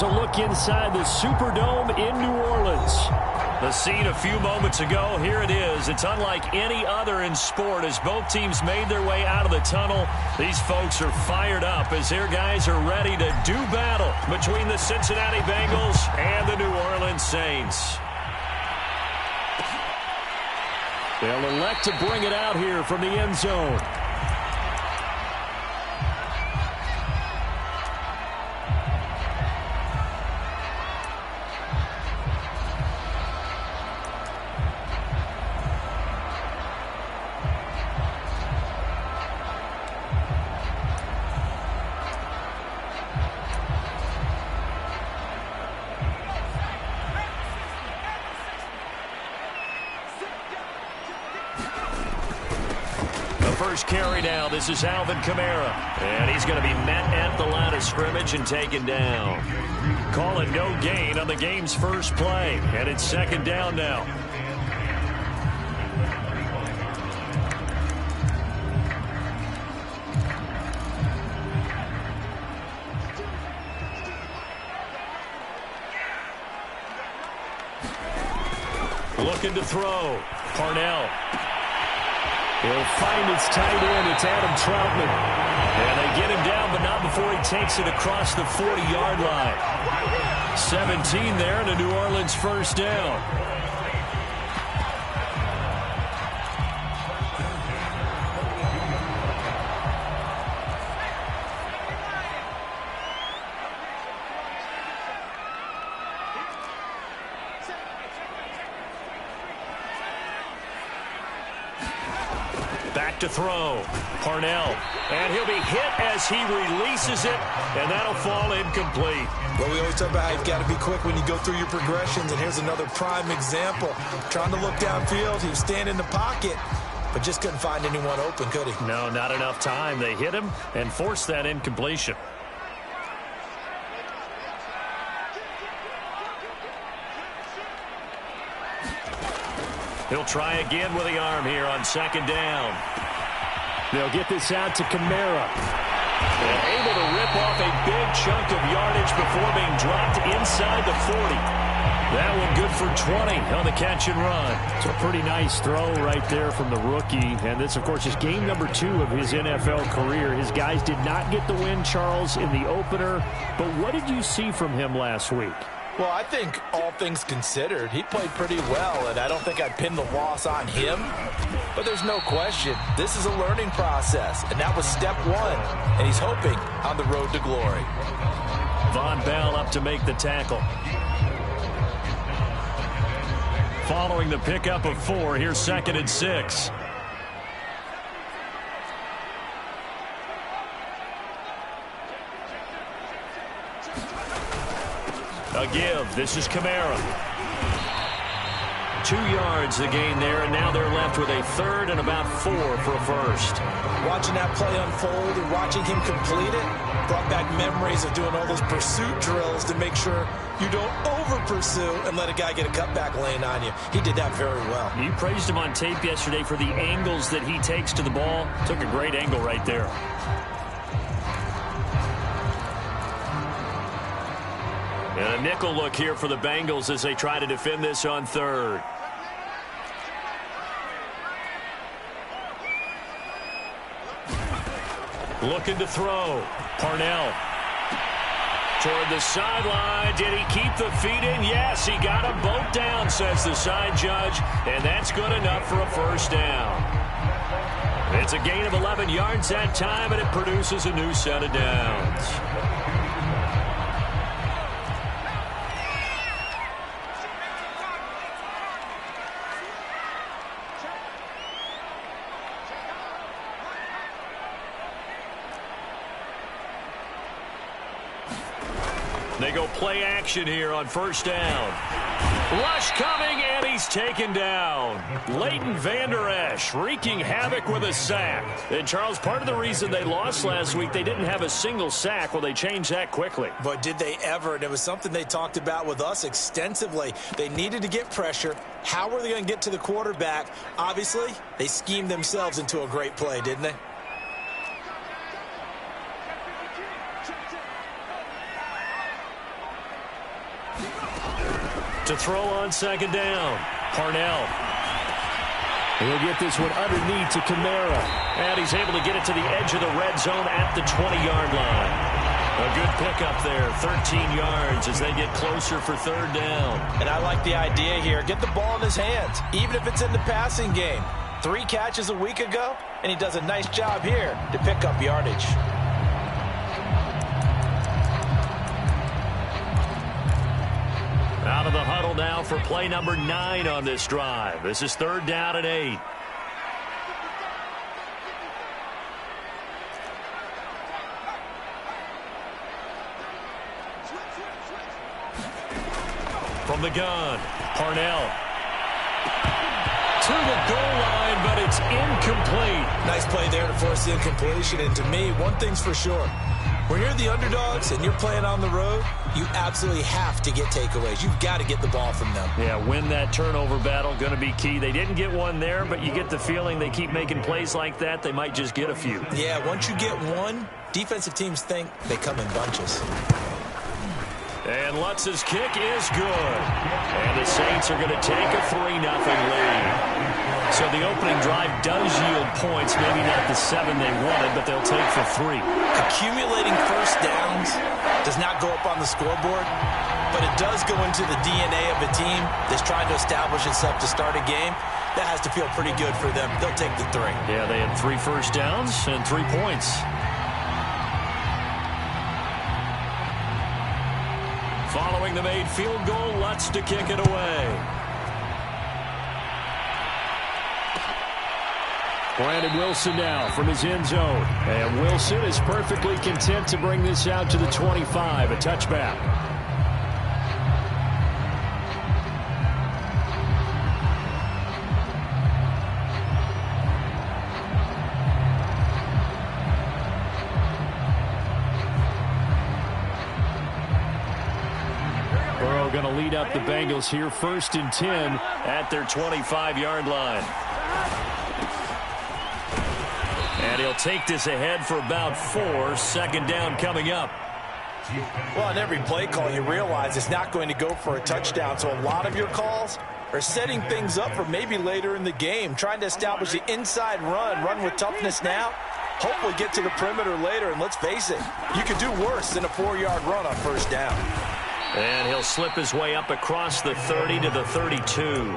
A look inside the Superdome in New Orleans. The scene a few moments ago, here it is. It's unlike any other in sport as both teams made their way out of the tunnel. These folks are fired up as their guys are ready to do battle between the Cincinnati Bengals and the New Orleans Saints. They'll elect to bring it out here from the end zone. First carry now. This is Alvin Kamara. And he's going to be met at the line of scrimmage and taken down. Call it no gain on the game's first play. And it's second down now. Looking to throw. Parnell. He'll find his tight end. It's Adam Troutman. And they get him down, but not before he takes it across the 40-yard line. 17 there, and a New Orleans first down. Back to throw. Parnell. And he'll be hit as he releases it, and that'll fall incomplete. Well, we always talk about how you've got to be quick when you go through your progressions, and here's another prime example. Trying to look downfield, he was standing in the pocket, but just couldn't find anyone open, could he? No, not enough time. They hit him and forced that incompletion. He'll try again with the arm here on second down. They'll get this out to Kamara. And able to rip off a big chunk of yardage before being dropped inside the 40. That one good for 20 on the catch and run. So a pretty nice throw right there from the rookie. And this, of course, is game number 2 of his NFL career. His guys did not get the win, Charles, in the opener. But what did you see from him last week? Well, I think all things considered, he played pretty well, and I don't think I'd pin the loss on him. But there's no question, this is a learning process, and that was step 1, and he's hoping on the road to glory. Von Bell up to make the tackle. Following the pickup of 4, here's second and 6. A give. This is Kamara. 2 yards the gain there, and now they're left with a third and about 4 for a first. Watching that play unfold and watching him complete it brought back memories of doing all those pursuit drills to make sure you don't over-pursue and let a guy get a cutback lane on you. He did that very well. You praised him on tape yesterday for the angles that he takes to the ball. Took a great angle right there. And a nickel look here for the Bengals as they try to defend this on third. Looking to throw. Parnell. Toward the sideline. Did he keep the feet in? Yes, he got them both down, says the side judge. And that's good enough for a first down. It's a gain of 11 yards that time, and it produces a new set of downs. They go play action here on first down. Rush coming, and he's taken down. Leighton Vander Esch wreaking havoc with a sack. And, Charles, part of the reason they lost last week, they didn't have a single sack. Well, they changed that quickly. But did they ever? And it was something they talked about with us extensively. They needed to get pressure. How were they going to get to the quarterback? Obviously, they schemed themselves into a great play, didn't they? To throw on second down, Parnell. He'll get this one underneath to Kamara. And he's able to get it to the edge of the red zone at the 20-yard line. A good pickup there, 13 yards as they get closer for third down. And I like the idea here. Get the ball in his hands, even if it's in the passing game. 3 catches a week ago, and he does a nice job here to pick up yardage. Out of the huddle now for play number 9 on this drive. This is third down and 8. From the gun, Parnell. To the goal line, but it's incomplete. Nice play there to force the incompletion. And to me, one thing's for sure. When you're the underdogs and you're playing on the road, you absolutely have to get takeaways. You've got to get the ball from them. Yeah, win that turnover battle, going to be key. They didn't get one there, but you get the feeling they keep making plays like that, they might just get a few. Yeah, once you get one, defensive teams think they come in bunches. And Lutz's kick is good. And the Saints are going to take a 3-0 lead. So the opening drive does yield points, maybe not the 7 they wanted, but they'll take for 3. Accumulating first downs does not go up on the scoreboard, but it does go into the DNA of a team that's trying to establish itself to start a game. That has to feel pretty good for them. They'll take the 3. Yeah, they had 3 first downs and 3 points. Following the made field goal, Lutz to kick it away. Brandon Wilson now from his end zone. And Wilson is perfectly content to bring this out to the 25, a touchback. Burrow going to lead up the Bengals here, 1st and 10 at their 25-yard line. And he'll take this ahead for about 4. Second down coming up. Well, on every play call, you realize it's not going to go for a touchdown. So a lot of your calls are setting things up for maybe later in the game, trying to establish the inside run with toughness now. Hopefully get to the perimeter later. And let's face it, you could do worse than a 4-yard run on first down. And he'll slip his way up across the 30 to the 32.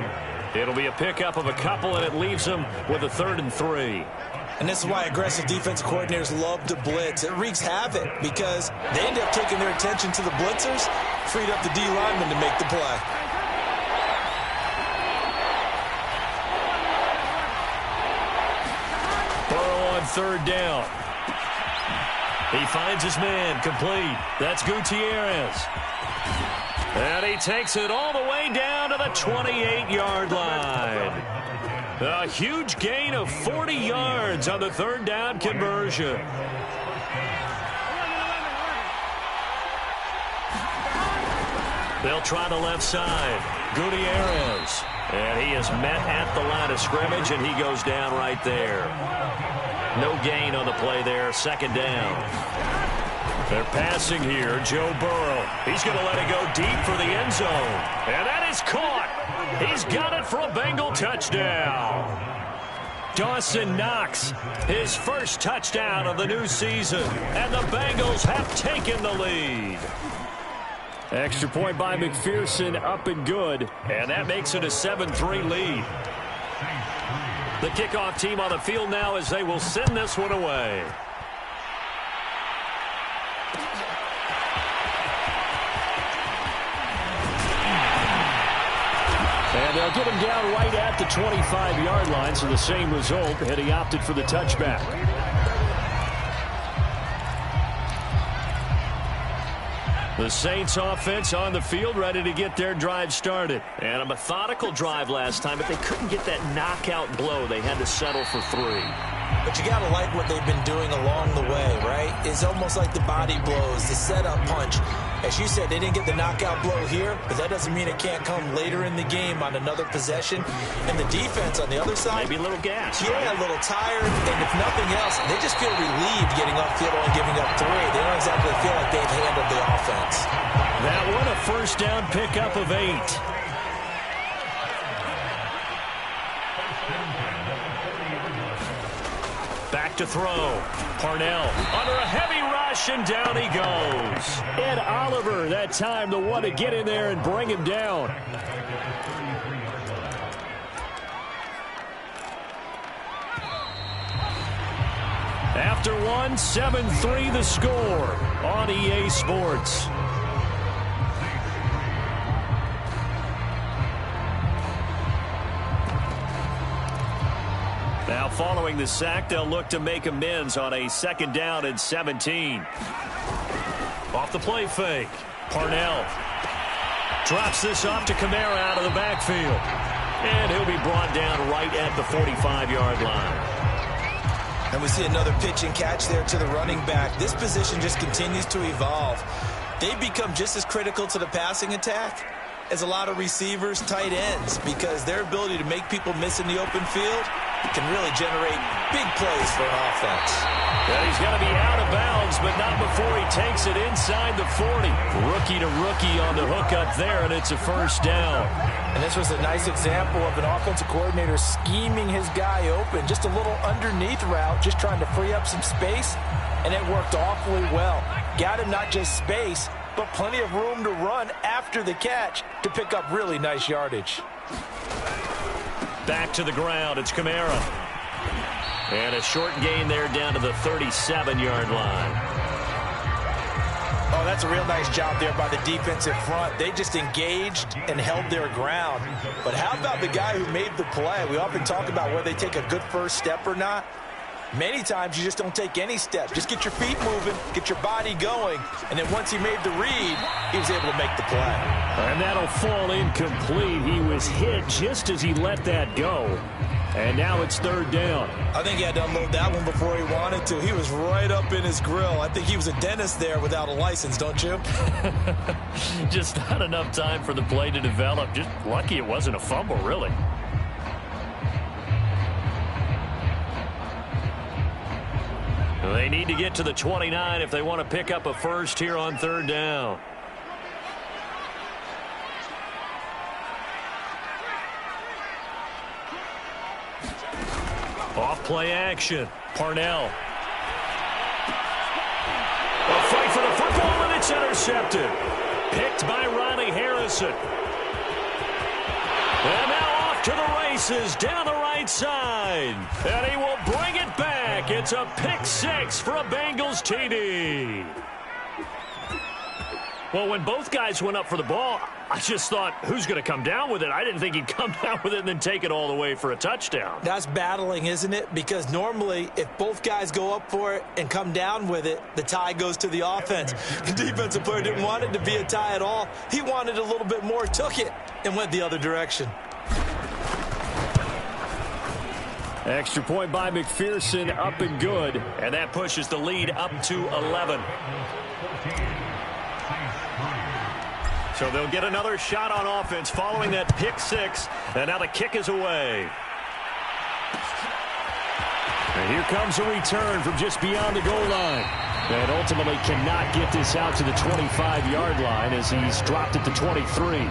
It'll be a pickup of a couple, and it leaves him with a 3rd and 3. And this is why aggressive defensive coordinators love to blitz. It wreaks havoc because they end up taking their attention to the blitzers, freed up the D lineman to make the play. Burrow on 3rd down. He finds his man, complete. That's Gutierrez. And he takes it all the way down to the 28-yard line. A huge gain of 40 yards on the 3rd down conversion. They'll try the left side. Gutierrez. And he is met at the line of scrimmage, and he goes down right there. No gain on the play there. 2nd down. They're passing here. Joe Burrow. He's going to let it go deep for the end zone. And that is caught. He's got it for a Bengal touchdown. Dawson Knox, his first touchdown of the new season. And the Bengals have taken the lead. Extra point by McPherson, up and good. And that makes it a 7-3 lead. The kickoff team on the field now as they will send this one away. And they'll get him down right at the 25-yard line, so the same result, and he opted for the touchback. The Saints offense on the field, ready to get their drive started. And a methodical drive last time, but they couldn't get that knockout blow. They had to settle for 3. But you got to like what they've been doing along the way, right? It's almost like the body blows, the setup punch. As you said, they didn't get the knockout blow here, but that doesn't mean it can't come later in the game on another possession. And the defense on the other side, maybe a little gas. Yeah, right? A little tired. And if nothing else, they just feel relieved getting upfield and giving up 3. They don't exactly feel like they've handled the offense. That one a first down pickup of 8. Back to throw. Parnell under a heavy rush, and down he goes. Ed Oliver, that time, the one to get in there and bring him down. After one, 7-3 the score on EA Sports. Now, following the sack, they'll look to make amends on a 2nd down and 17. Off the play fake. Parnell drops this off to Kamara out of the backfield. And he'll be brought down right at the 45-yard line. And we see another pitch and catch there to the running back. This position just continues to evolve. They've become just as critical to the passing attack as a lot of receivers, tight ends, because their ability to make people miss in the open field can really generate big plays for an offense. Well, he's got to be out of bounds, but not before he takes it inside the 40. Rookie to rookie on the hookup there, and it's a first down. And this was a nice example of an offensive coordinator scheming his guy open. Just a little underneath route, just trying to free up some space, and it worked awfully well. Got him not just space, but plenty of room to run after the catch to pick up really nice yardage. Back to the ground, it's Kamara. And a short gain there down to the 37-yard line. Oh, that's a real nice job there by the defensive front. They just engaged and held their ground. But how about the guy who made the play? We often talk about whether they take a good first step or not. Many times you just don't take any step. Just get your feet moving, get your body going, and then once he made the read, he was able to make the play. And that'll fall incomplete. He was hit just as he let that go. And now it's 3rd down. I think he had to unload that one before he wanted to. He was right up in his grill. I think he was a dentist there without a license, don't you? Just not enough time for the play to develop. Just lucky it wasn't a fumble, really. They need to get to the 29 if they want to pick up a first here on 3rd down. Off play action. Parnell. A fight for the football, and it's intercepted. Picked by Ronnie Harrison. And now off to the races down the right side. And he will bring it back. It's a pick 6 for a Bengals TD. Well, when both guys went up for the ball, I just thought, who's going to come down with it? I didn't think he'd come down with it and then take it all the way for a touchdown. That's battling, isn't it? Because normally, if both guys go up for it and come down with it, the tie goes to the offense. The defensive player didn't want it to be a tie at all. He wanted a little bit more, took it, and went the other direction. Extra point by McPherson, up and good. And that pushes the lead up to 11. So they'll get another shot on offense following that pick 6. And now the kick is away. And here comes a return from just beyond the goal line. And ultimately cannot get this out to the 25-yard line as he's dropped at the 23.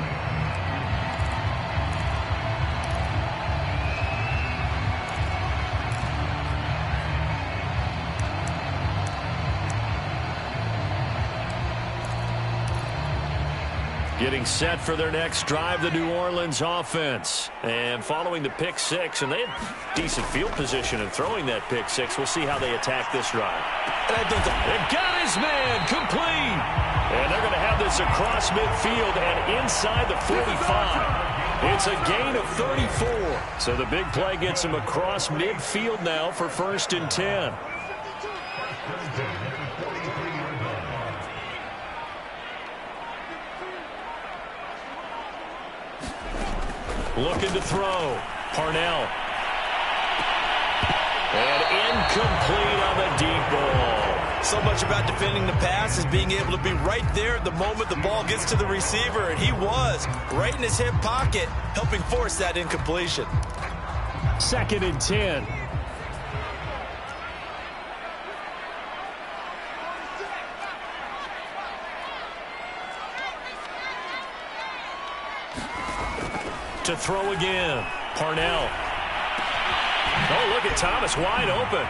Getting set for their next drive, the New Orleans offense. And following the pick 6, and they had decent field position in throwing that pick 6. We'll see how they attack this drive. And got his man complete. And they're going to have this across midfield and inside the 45. It's a gain of 34. So the big play gets him across midfield now for 1st and 10. Looking to throw. Parnell. And incomplete on the deep ball. So much about defending the pass is being able to be right there the moment the ball gets to the receiver, and he was right in his hip pocket, helping force that incompletion. 2nd and 10. To throw again. Parnell. Oh, look at Thomas wide open.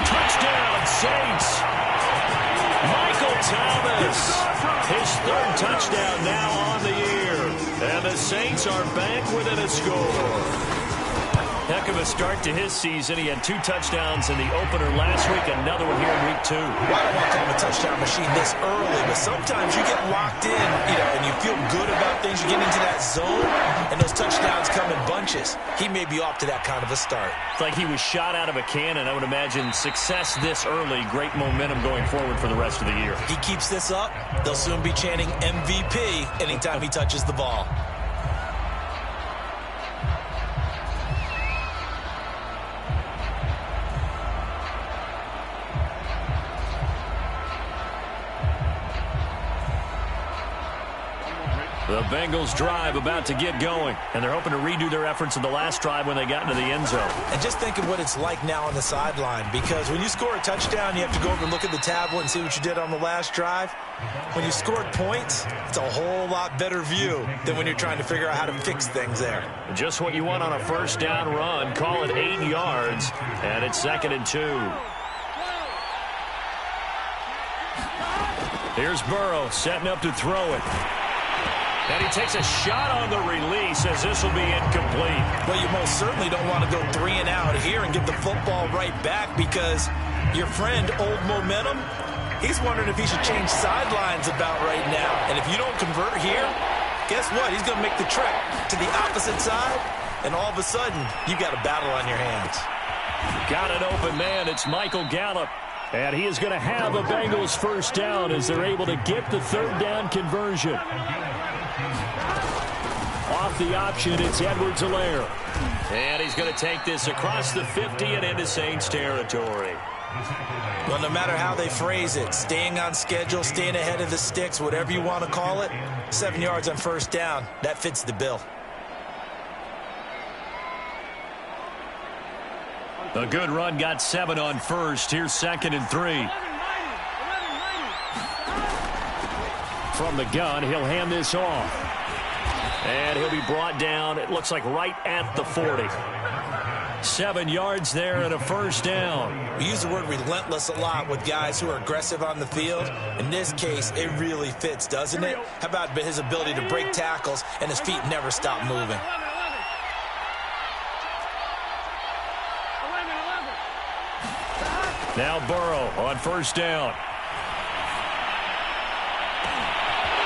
Touchdown, Saints. Michael Thomas. His 3rd touchdown now on the year. And the Saints are back within a score. Heck of a start to his season. He had 2 touchdowns in the opener last week, another one here in week 2. Well, I don't want to call him a touchdown machine this early, but sometimes you get locked in, and you feel good about things. You get into that zone, and those touchdowns come in bunches. He may be off to that kind of a start. It's like he was shot out of a cannon. I would imagine success this early, great momentum going forward for the rest of the year. He keeps this up, they'll soon be chanting MVP anytime he touches the ball. The Bengals drive about to get going, and they're hoping to redo their efforts in the last drive when they got into the end zone. And just think of what it's like now on the sideline, because when you score a touchdown, you have to go over and look at the tablet and see what you did on the last drive. When you scored points, it's a whole lot better view than when you're trying to figure out how to fix things there. Just what you want on a 1st down run. Call it 8 yards, and it's 2nd and 2. Here's Burrow setting up to throw it. And he takes a shot on the release as this will be incomplete. Well, you most certainly don't want to go 3 and out here and get the football right back, because your friend, Old Momentum, he's wondering if he should change sidelines about right now. And if you don't convert here, guess what? He's going to make the trek to the opposite side, and all of a sudden, you've got a battle on your hands. Got an open man. It's Michael Gallup. And he is going to have a Bengals 1st down as they're able to get the 3rd down conversion. Off the option, it's Edwards-Helaire. And he's going to take this across the 50 and into Saints territory. Well, no matter how they phrase it, staying on schedule, staying ahead of the sticks, whatever you want to call it, 7 yards on 1st down, that fits the bill. A good run got 7 on 1st. Here's 2nd and 3. From the gun, he'll hand this off. And he'll be brought down, it looks like right at the 40. 7 yards there and a 1st down. We use the word relentless a lot with guys who are aggressive on the field. In this case, it really fits, doesn't it? How about his ability to break tackles and his feet never stop moving? Now Burrow on 1st down.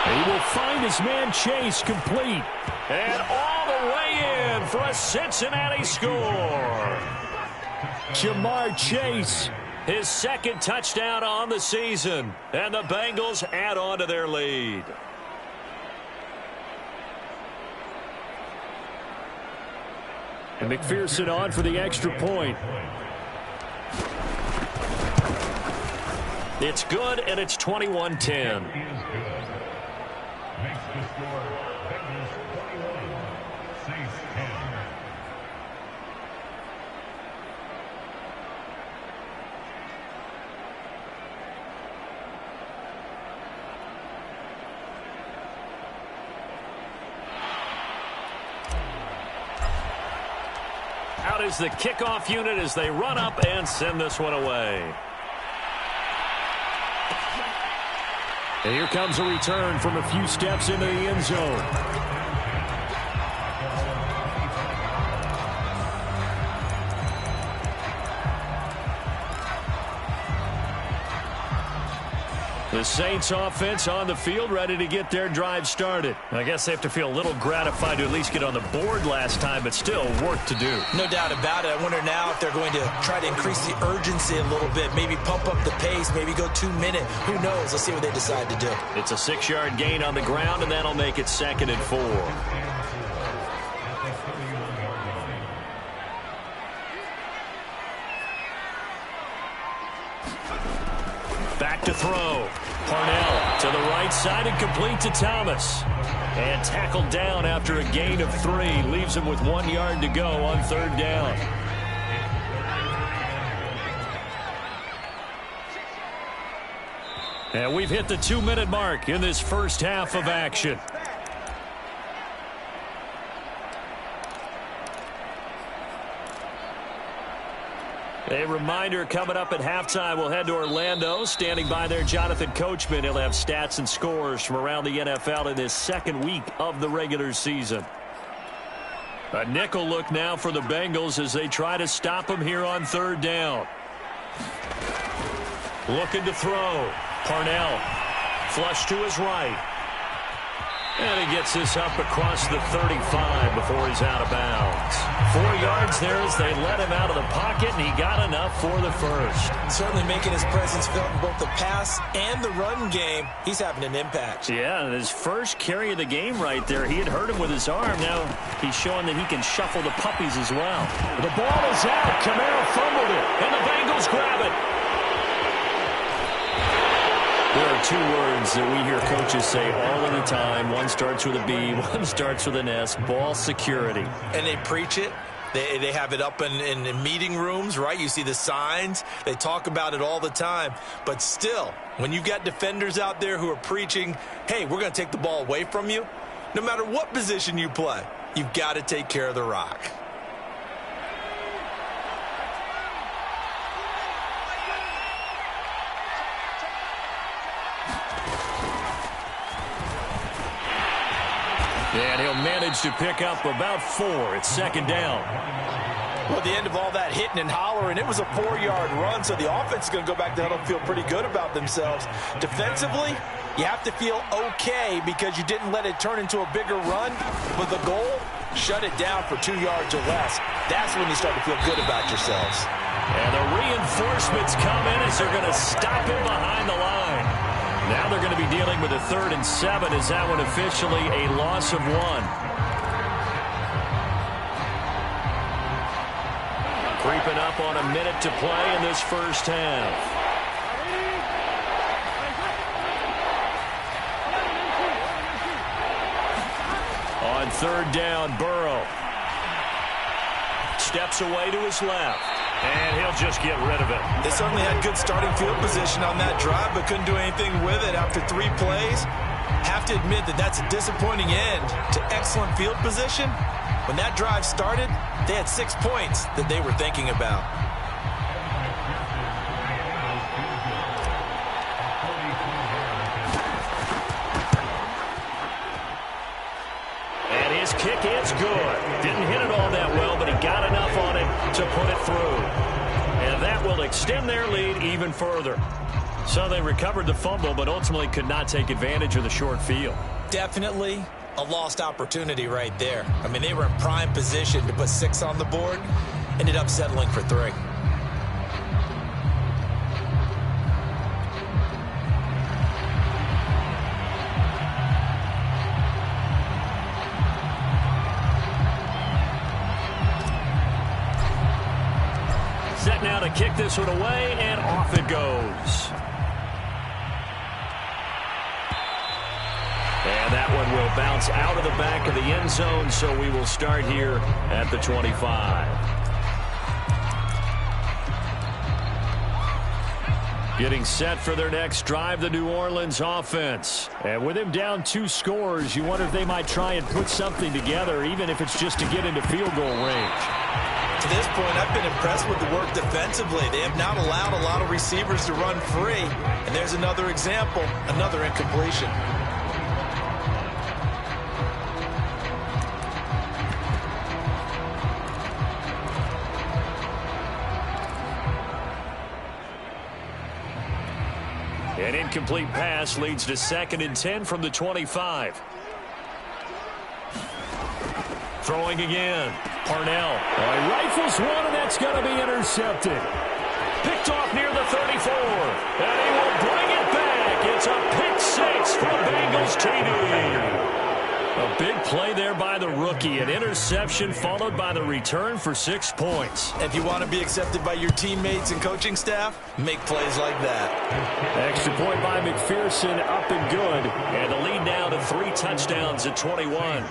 He will find his man Chase complete. And all the way in for a Cincinnati score. Ja'Marr Chase, his 2nd touchdown on the season. And the Bengals add on to their lead. And McPherson on for the extra point. It's good, and it's 21-10. Out is the kickoff unit as they run up and send this one away. And here comes a return from a few steps into the end zone. The Saints offense on the field, ready to get their drive started. I guess they have to feel a little gratified to at least get on the board last time, but still work to do. No doubt about it. I wonder now if they're going to try to increase the urgency a little bit, maybe pump up the pace, maybe go 2 minute. Who knows? Let's see what they decide to do. It's a 6-yard gain on the ground, and that'll make it 2nd and 4. throw. Parnell to the right side and complete to Thomas. And tackled down after a gain of 3. Leaves him with 1 yard to go on third down. And we've hit the 2-minute mark in this first half of action. A reminder, coming up at halftime, we'll head to Orlando. Standing by there, Jonathan Coachman. He'll have stats and scores from around the NFL in this second week of the regular season. A nickel look now for the Bengals as they try to stop him here on third down. Looking to throw. Parnell. Flush to his right. And he gets this up across the 35 before he's out of bounds. 4 yards there as they let him out of the pocket, and he got enough for the first. Certainly making his presence felt in both the pass and the run game. He's having an impact. Yeah, his first carry of the game right there. He had hurt him with his arm. Now he's showing that he can shuffle the puppies as well. The ball is out. Kamara fumbled it, and the Bengals grab it. There are 2 words that we hear coaches say all of the time. One starts with a B, one starts with an S. Ball security. And they preach it. They have it up in meeting rooms, right? You see the signs. They talk about it all the time. But still, when you got defenders out there who are preaching, hey, we're going to take the ball away from you, no matter what position you play, you've got to take care of the rock. And he'll manage to pick up about 4. It's second down. Well, at the end of all that hitting and hollering, it was a 4-yard run, so the offense is going to go back to huddle and feel pretty good about themselves. Defensively, you have to feel okay because you didn't let it turn into a bigger run. But the goal, shut it down for 2 yards or less. That's when you start to feel good about yourselves. And the reinforcements come in as they're going to stop him behind the line. Now they're going to be dealing with a 3rd and 7 as that one officially a loss of 1. Creeping up on a minute to play in this first half. On third down, Burrow. Steps away to his left. And he'll just get rid of it. They certainly had good starting field position on that drive, but couldn't do anything with it after 3 plays. Have to admit that that's a disappointing end to excellent field position. When that drive started, they had 6 points that they were thinking about. And his kick is good. Didn't hit it all that well, but he got enough on it to put it through. And that will extend their lead even further. So they recovered the fumble, but ultimately could not take advantage of the short field. Definitely a lost opportunity right there. I mean, they were in prime position to put 6 on the board. Ended up settling for 3. Set now to kick this one away, and off it goes. And that one will bounce out of the back of the end zone, so we will start here at the 25. Getting set for their next drive, the New Orleans offense. And with him down 2 scores, you wonder if they might try and put something together, even if it's just to get into field goal range. To this point, I've been impressed with the work defensively. They have not allowed a lot of receivers to run free. And there's another example, another incompletion. An incomplete pass leads to 2nd and 10 from the 25. Throwing again. Parnell. Rifles one, and that's going to be intercepted. Picked off near the 34. And he will bring it back. It's a pick 6 for Bengals TD. A big play there by the rookie. An interception followed by the return for 6 points. If you want to be accepted by your teammates and coaching staff, make plays like that. Extra point by McPherson, up and good. And the lead now to 3 touchdowns at 21.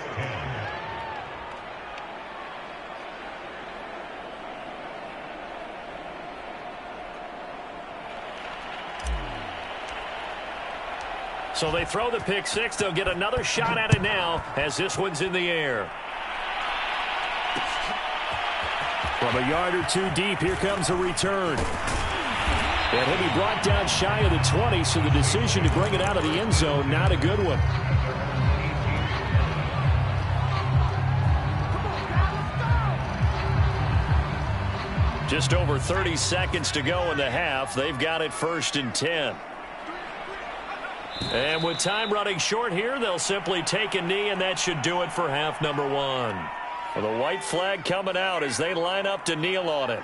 So they throw the pick six. They'll get another shot at it now as this one's in the air. From a yard or two deep, here comes a return. And he'll be brought down shy of the 20, so the decision to bring it out of the end zone, not a good one. Just over 30 seconds to go in the half. They've got it 1st and 10. And with time running short here, they'll simply take a knee, and that should do it for half number 1. Well, the white flag coming out as they line up to kneel on it.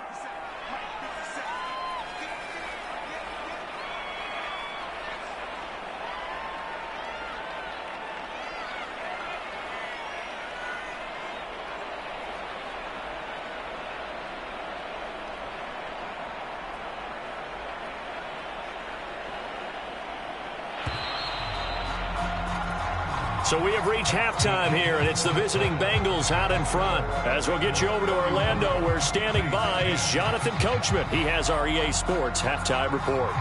So we have reached halftime here, and it's the visiting Bengals out in front. As we'll get you over to Orlando, where standing by is Jonathan Coachman. He has our EA Sports halftime report.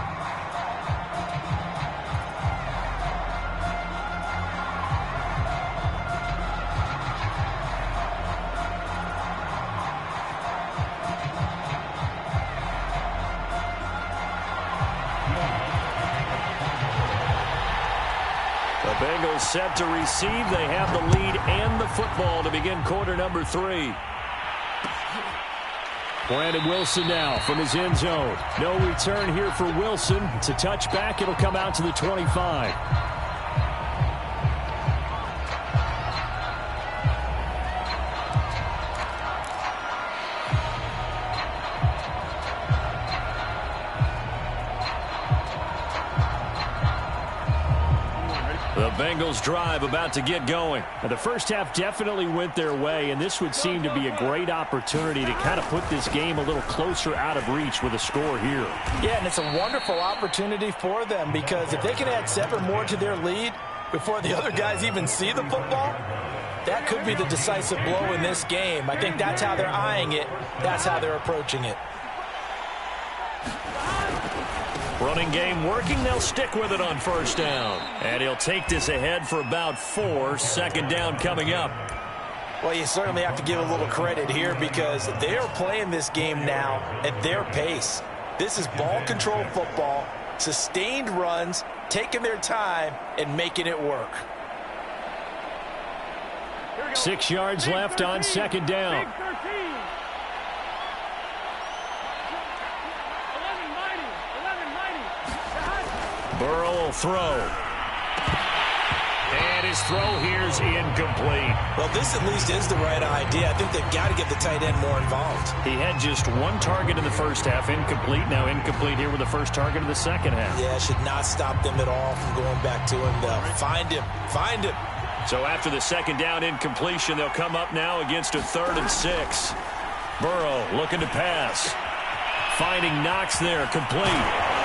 Bengals set to receive. They have the lead and the football to begin quarter number 3. Brandon Wilson now from his end zone. No return here for Wilson. It's a touchback. It'll come out to the 25. The Bengals drive about to get going. And the first half definitely went their way, and this would seem to be a great opportunity to kind of put this game a little closer out of reach with a score here. Yeah, and it's a wonderful opportunity for them, because if they can add 7 more to their lead before the other guys even see the football, that could be the decisive blow in this game. I think that's how they're eyeing it. That's how they're approaching it. Running game working. They'll stick with it on 1st down. And he'll take this ahead for about 4. 2nd down coming up. Well, you certainly have to give a little credit here, because they are playing this game now at their pace. This is ball control football, sustained runs, taking their time and making it work. 6 yards left on 2nd down. Burrow will throw. And his throw here's incomplete. Well, this at least is the right idea. I think they've got to get the tight end more involved. He had just 1 target in the first half, incomplete. Now incomplete here with the first target of the second half. Yeah, should not stop them at all from going back to him, though. Find him. Find him. So after the 2nd down incompletion, they'll come up now against a 3rd and 6. Burrow looking to pass. Finding Knox there, complete.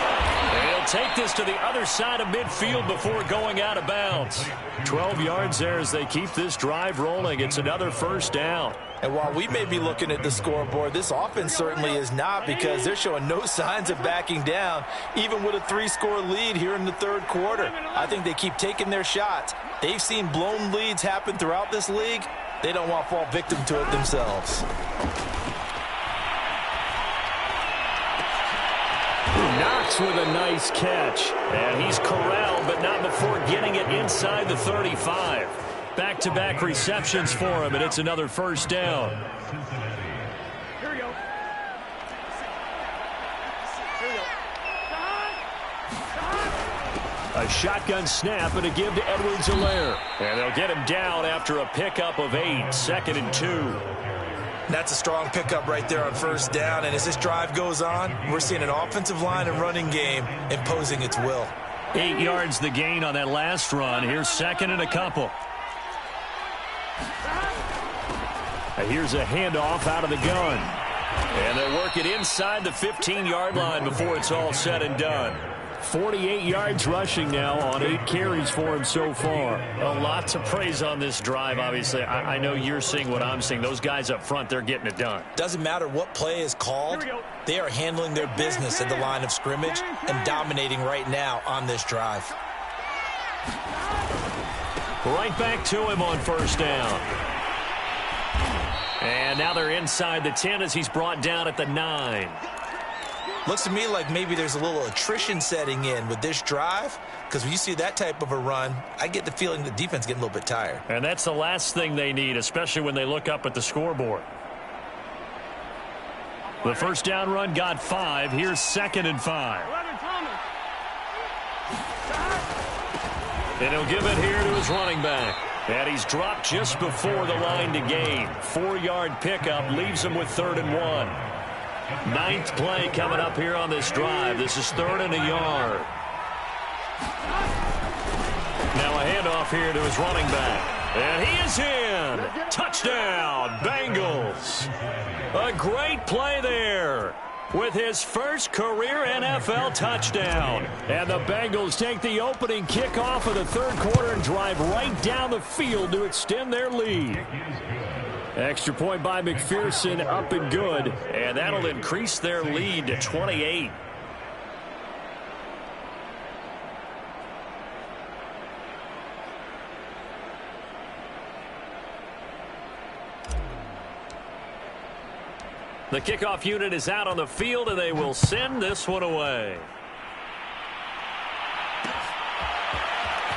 They'll take this to the other side of midfield before going out of bounds. 12 yards there as they keep this drive rolling. It's another 1st down. And while we may be looking at the scoreboard, this offense certainly is not, because they're showing no signs of backing down, even with a 3-score lead here in the 3rd quarter. I think they keep taking their shots. They've seen blown leads happen throughout this league. They don't want to fall victim to it themselves. Knox with a nice catch. And he's corralled, but not before getting it inside the 35. Back-to-back receptions for him, and it's another 1st down. Here we go. A shotgun snap and a give to Edwards-Helaire. And they'll get him down after a pickup of 8. 2nd and 2. That's a strong pickup right there on 1st down. And as this drive goes on, we're seeing an offensive line and running game imposing its will. 8 yards the gain on that last run. Here's 2nd and a couple. Here's a handoff out of the gun. And they'll work it inside the 15-yard line before it's all said and done. 48 yards rushing now on 8 carries for him so far. A lot to praise on this drive, obviously. I know you're seeing what I'm seeing. Those guys up front, they're getting it done. Doesn't matter what play is called. They are handling their business at the line of scrimmage and dominating right now on this drive. Right back to him on first down. And now they're inside the 10 as he's brought down at the 9. Looks to me like maybe there's a little attrition setting in with this drive, because when you see that type of a run, I get the feeling the defense is getting a little bit tired. And that's the last thing they need, especially when they look up at the scoreboard. The first down run got 5. Here's 2nd and 5. And he'll give it here to his running back. And he's dropped just before the line to gain. 4-yard pickup leaves him with 3rd and 1. 9th play coming up here on this drive. This is 3rd and a yard. Now a handoff here to his running back. And he is in. Touchdown, Bengals. A great play there with his first career NFL touchdown. And the Bengals take the opening kickoff of the 3rd quarter and drive right down the field to extend their lead. Extra point by McPherson, up and good. And that'll increase their lead to 28. The kickoff unit is out on the field, and they will send this one away.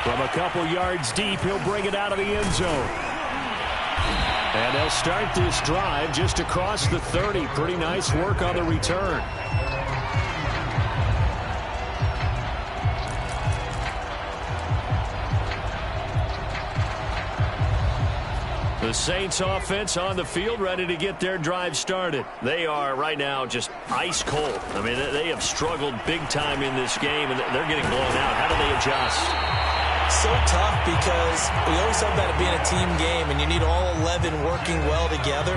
From a couple yards deep, he'll bring it out of the end zone. And they'll start this drive just across the 30. Pretty nice work on the return. The Saints offense on the field ready to get their drive started. They are right now just ice cold. I mean, they have struggled big time in this game, and they're getting blown out. How do they adjust? So tough, because we always talk about it being a team game, and you need all 11 working well together.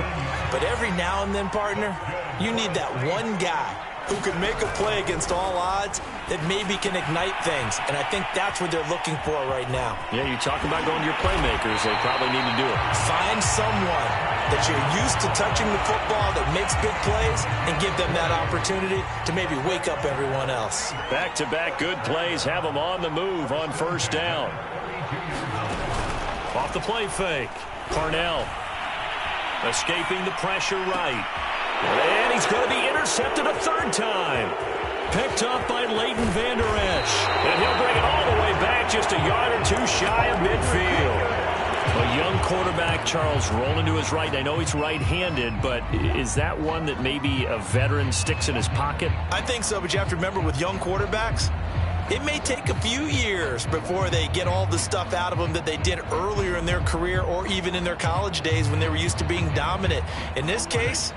But every now and then, partner, you need that one guy who can make a play against all odds that maybe can ignite things. And I think that's what they're looking for right now. Yeah, you talk about going to your playmakers. They probably need to do it. Find someone that you're used to touching the football that makes big plays and give them that opportunity to maybe wake up everyone else. Back-to-back good plays have them on the move on first down. Off the play fake. Parnell escaping the pressure right. And he's going to be intercepted a 3rd time. Picked up by Leighton Vander Esch. And he'll bring it all the way back just a yard or 2 shy of midfield. A young quarterback, Charles, rolling to his right. I know he's right-handed, but is that one that maybe a veteran sticks in his pocket? I think so, but you have to remember with young quarterbacks, it may take a few years before they get all the stuff out of them that they did earlier in their career or even in their college days when they were used to being dominant. In this case,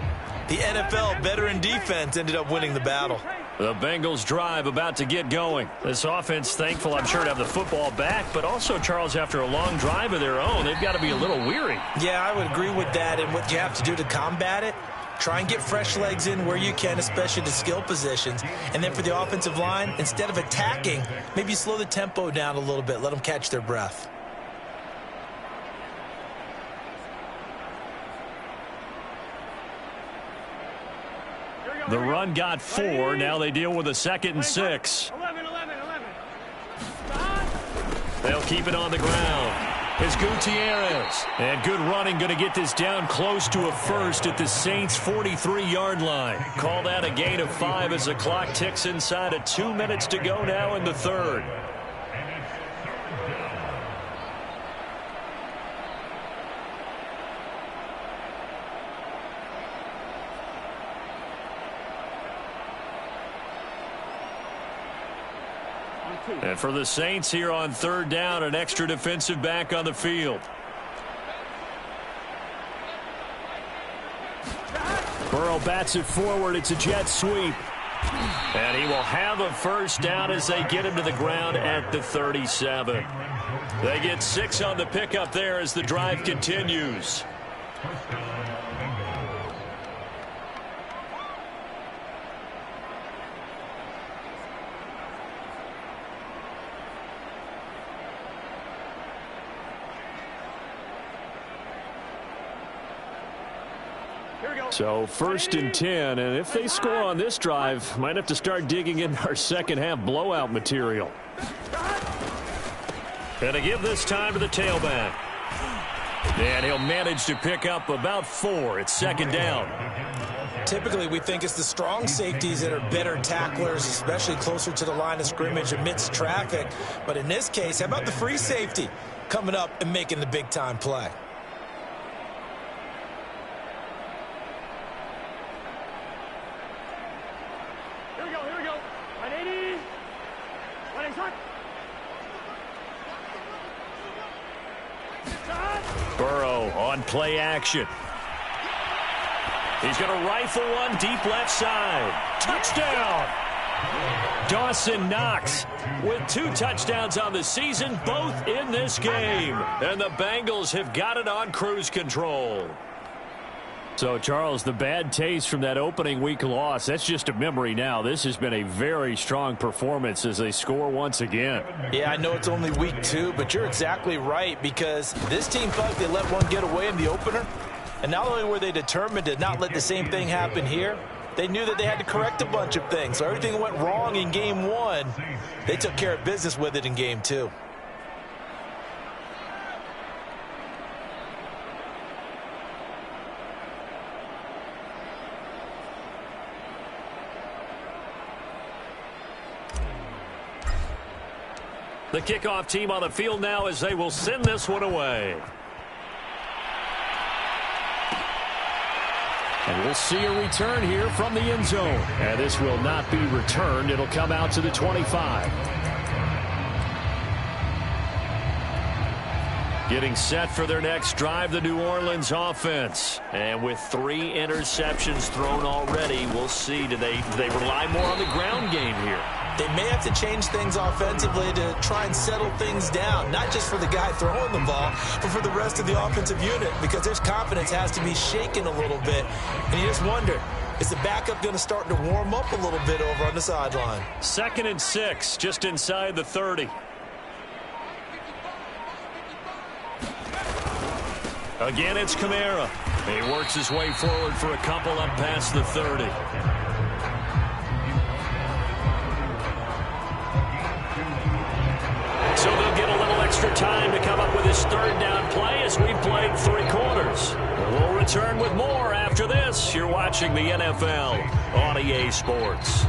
the NFL veteran defense ended up winning the battle. The Bengals drive about to get going. This offense thankful, I'm sure, to have the football back, but also, Charles, after a long drive of their own, they've got to be a little weary. Yeah, I would agree with that, and what you have to do to combat it, try and get fresh legs in where you can, especially the skill positions. And then for the offensive line, instead of attacking, maybe slow the tempo down a little bit, let them catch their breath. The run got 4. Now they deal with a 2nd and 6. 11. They'll keep it on the ground. It's Gutierrez. And good running, going to get this down close to a first at the Saints' 43-yard line. Call that a gain of 5 as the clock ticks inside of 2 minutes to go now in the 3rd. And for the Saints here on 3rd down, an extra defensive back on the field. Burrow bats it forward. It's a jet sweep. And he will have a first down as they get him to the ground at the 37. They get 6 on the pickup there as the drive continues. So 1st and 10, and if they score on this drive, might have to start digging in our second half blowout material. And to give this time to the tailback. And he'll manage to pick up about 4. It's 2nd down. Typically, we think it's the strong safeties that are better tacklers, especially closer to the line of scrimmage amidst traffic. But in this case, how about the free safety coming up and making the big-time play? Burrow on play action. He's going to rifle one deep left side. Touchdown! Dawson Knox with 2 touchdowns on the season, both in this game. And the Bengals have got it on cruise control. So, Charles, the bad taste from that opening week loss, that's just a memory now. This has been a very strong performance as they score once again. Yeah, I know it's only week 2, but you're exactly right, because this team thought they let one get away in the opener. And not only were they determined to not let the same thing happen here, they knew that they had to correct a bunch of things. So everything that went wrong in game 1, they took care of business with it in game 2. The kickoff team on the field now as they will send this one away. And we'll see a return here from the end zone. And this will not be returned. It'll come out to the 25. Getting set for their next drive, the New Orleans offense. And with 3 interceptions thrown already, we'll see. Do they rely more on the ground game here? They may have to change things offensively to try and settle things down, not just for the guy throwing the ball, but for the rest of the offensive unit, because their confidence has to be shaken a little bit. And you just wonder, is the backup going to start to warm up a little bit over on the sideline? 2nd and 6, just inside the 30. Again, it's Kamara. He works his way forward for a couple up past the 30. So they'll get a little extra time to come up with his 3rd down play as we've played 3 quarters. We'll return with more after this. You're watching the NFL on EA Sports.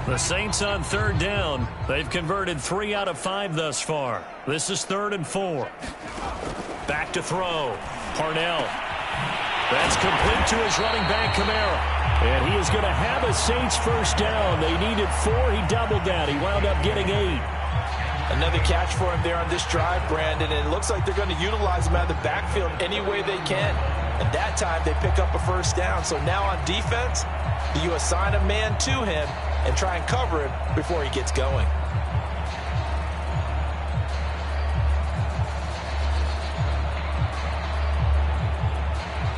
The Saints on 3rd down. They've converted 3 out of 5 thus far. This is 3rd and 4. Back to throw. Parnell. That's complete to his running back, Kamara. And he is going to have a Saints first down. They needed 4. He doubled that. He wound up getting 8. Another catch for him there on this drive, Brandon. And it looks like they're going to utilize him out of the backfield any way they can. And that time they pick up a first down. So now on defense, do you assign a man to him and try and cover him before he gets going?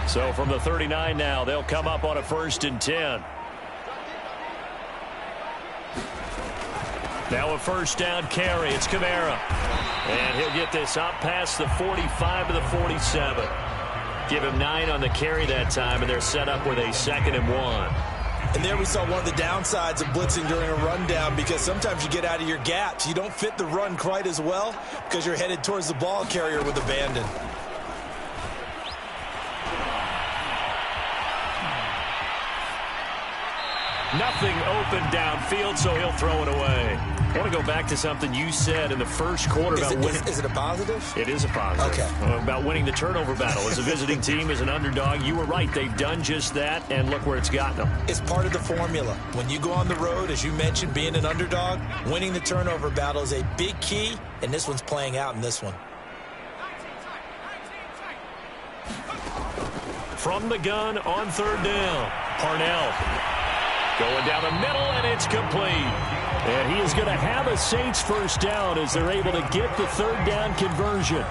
So from the 39 now, they'll come up on a 1st and 10. Now a first down carry. It's Kamara. And he'll get this up past the 45 to the 47. Give him 9 on the carry that time, and they're set up with a 2nd and 1. And there we saw one of the downsides of blitzing during a rundown, because sometimes you get out of your gaps. You don't fit the run quite as well because you're headed towards the ball carrier with abandon. Nothing open downfield, so he'll throw it away. I want to go back to something you said in the first quarter about winning. Is it a positive? It is a positive. Okay. About winning the turnover battle. As a visiting team, as an underdog, you were right. They've done just that, and look where it's gotten them. It's part of the formula. When you go on the road, as you mentioned, being an underdog, winning the turnover battle is a big key, and this one's playing out in this one. From the gun on third down, Parnell going down the middle, and it's complete. And he is going to have a Saints first down as they're able to get the third down conversion.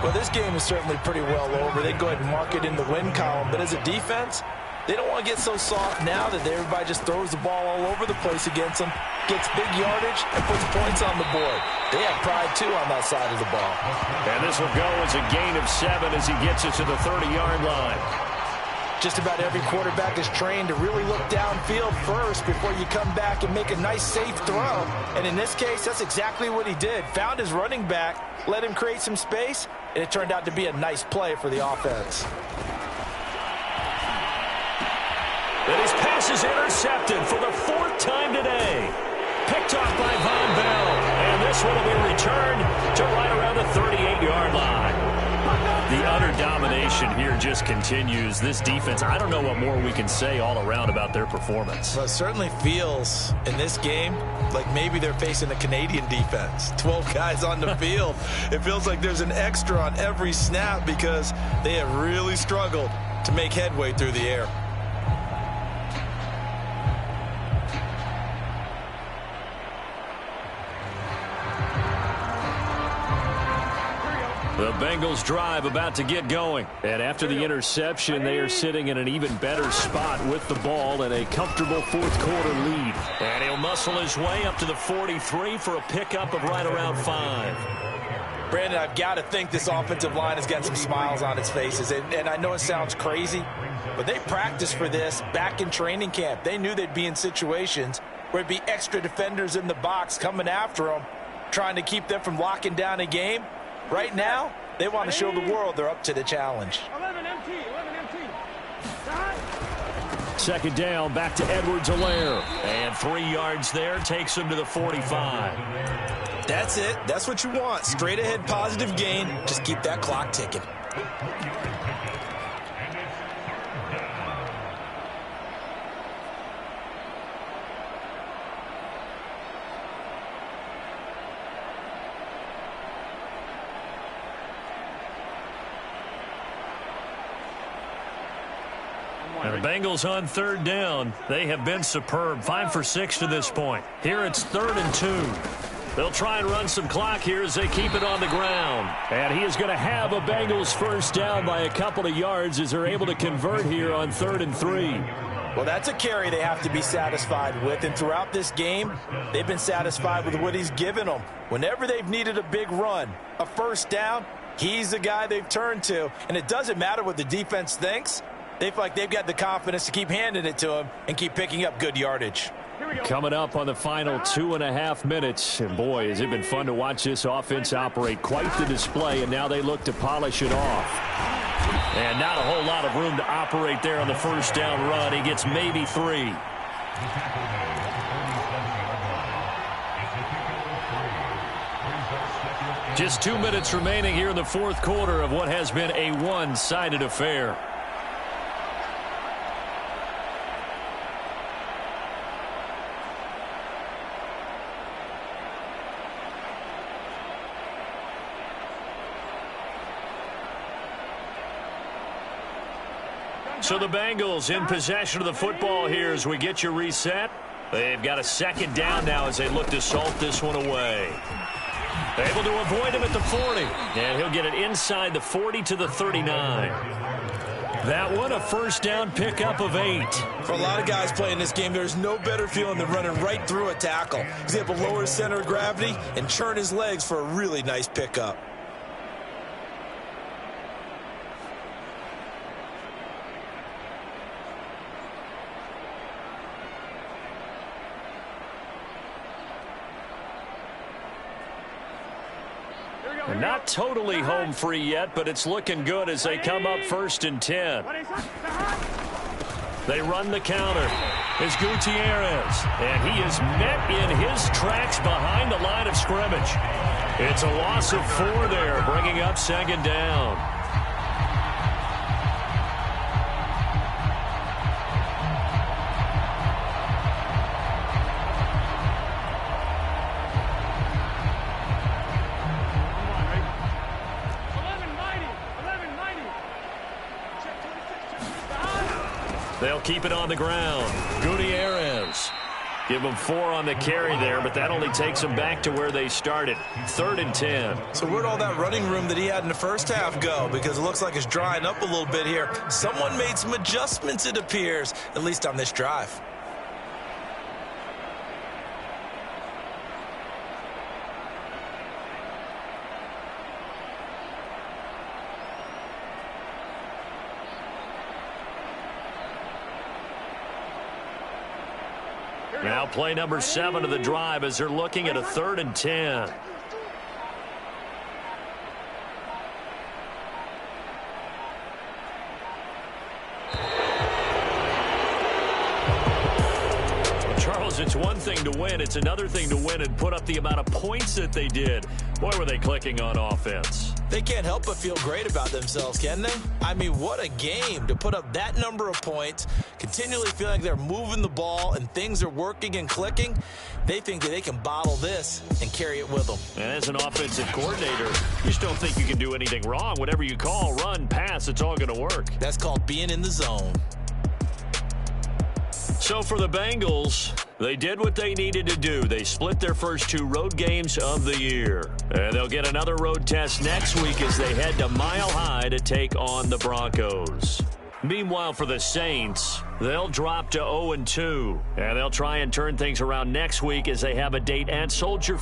Well, this game is certainly pretty well over. They go ahead and mark it in the win column. But as a defense, they don't want to get so soft now that everybody just throws the ball all over the place against them, gets big yardage, and puts points on the board. They have pride, too, on that side of the ball. And this will go as a gain of 7 as he gets it to the 30-yard line. Just about every quarterback is trained to really look downfield first before you come back and make a nice, safe throw. And in this case, that's exactly what he did. Found his running back, let him create some space, and it turned out to be a nice play for the offense. And his pass is intercepted for the 4th time today. Picked off by Von Bell. And this one will be returned to right around the 38-yard line. The utter domination here just continues. This defense, I don't know what more we can say all around about their performance. Well, it certainly feels in this game like maybe they're facing a Canadian defense. 12 guys on the field. It feels like there's an extra on every snap because they have really struggled to make headway through the air. The Bengals drive about to get going. And after the interception, they are sitting in an even better spot with the ball and a comfortable fourth quarter lead. And he'll muscle his way up to the 43 for a pickup of right around 5. Brandon, I've got to think this offensive line has got some smiles on its faces. And I know it sounds crazy, but they practiced for this back in training camp. They knew they'd be in situations where it'd be extra defenders in the box coming after them, trying to keep them from locking down a game. Right now, they want to show the world they're up to the challenge. 11 empty. Second down, back to Edwards-Helaire. And 3 yards there, takes him to the 45. That's it. That's what you want. Straight ahead positive gain. Just keep that clock ticking. And the Bengals on third down. They have been superb. 5 for 6 to this point. Here it's 3rd and 2. They'll try and run some clock here as they keep it on the ground. And he is going to have a Bengals first down by a couple of yards as they're able to convert here on 3rd and 3. Well, that's a carry they have to be satisfied with. And throughout this game, they've been satisfied with what he's given them. Whenever they've needed a big run, a first down, he's the guy they've turned to. And it doesn't matter what the defense thinks. They feel like they've got the confidence to keep handing it to him and keep picking up good yardage. Coming up on the final 2.5 minutes. And boy, has it been fun to watch this offense operate. Quite the display, and now they look to polish it off. And not a whole lot of room to operate there on the first down run. He gets maybe 3. Just 2 minutes remaining here in the fourth quarter of what has been a one-sided affair. So the Bengals in possession of the football here as we get you reset. They've got a second down now as they look to salt this one away. Able to avoid him at the 40. And he'll get it inside the 40 to the 39. That one a first down pickup of 8. For a lot of guys playing this game, there's no better feeling than running right through a tackle. He's able to lower his center of gravity and churn his legs for a really nice pickup. Not totally home free yet, but it's looking good as they come up 1st and 10. They run the counter. It's Gutierrez, and he is met in his tracks behind the line of scrimmage. It's a loss of 4 there, bringing up second down. They'll keep it on the ground. Gutierrez. Give them 4 on the carry there, but that only takes them back to where they started. 3rd and 10. So where'd all that running room that he had in the first half go? Because it looks like it's drying up a little bit here. Someone made some adjustments, it appears, at least on this drive. Now play number 7 of the drive as they're looking at a 3rd and 10. Charles, it's one thing to win. It's another thing to win and put up the amount of points that they did. Boy, were they clicking on offense. They can't help but feel great about themselves, can they? I mean, what a game to put up that number of points, continually feeling like they're moving the ball and things are working and clicking. They think that they can bottle this and carry it with them. And as an offensive coordinator, you just don't think you can do anything wrong. Whatever you call, run, pass, it's all going to work. That's called being in the zone. So for the Bengals, they did what they needed to do. They split their first 2 road games of the year. And they'll get another road test next week as they head to Mile High to take on the Broncos. Meanwhile, for the Saints, they'll drop to 0-2. And they'll try and turn things around next week as they have a date at Soldier